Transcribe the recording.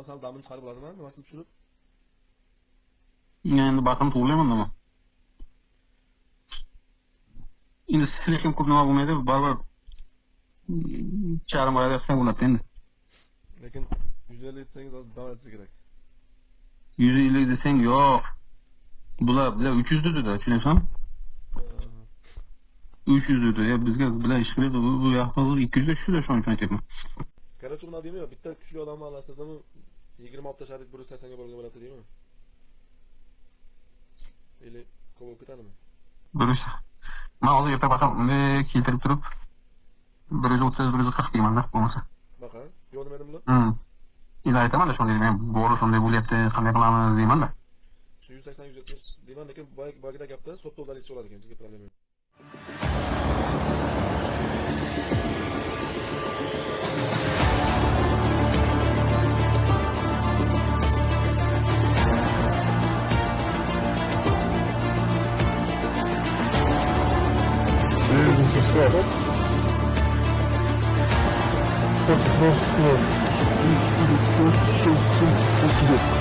sal damini chiqarib bo'ladimi? Nimasini tushirib? Endi baxtim to'g'rilayman nima. Endi sizlik ham ko'p nima bo'lmaydi, baribir charm oyda qilsam bo'ladi endi. Lekin 150 desangiz hozir davom etsa kerak. 150 desang yo'q. Bular 300 dedi, tushunyapsanmi? 300 dedi. Ya bizga bilan ish qiladi, bu yoqda 200 ga tushdi, shuning uchun aytyapman. Короче, nima deymi? Bitta kuchli odamni alashtirdimi? 20 ta sharit 180 ga bo'lgan bo'ladi deymi? Или ko'p ketadimi? Durust. Men hozir erta baxam keltirib turib 130-140 deyman-da, bo'lmasa. Baqa, yo'q nima dedim bular? Endi aytaman-da shunday, men bo'ri shunday bo'lyapti, qanday qilamiz deyman-da. Shu 180-170 deyman, lekin boyagida gapda sotda o'zalik so'radi ekan, sizga problem yo'q. Это просто 3, 4, 5, 6, 7, 8.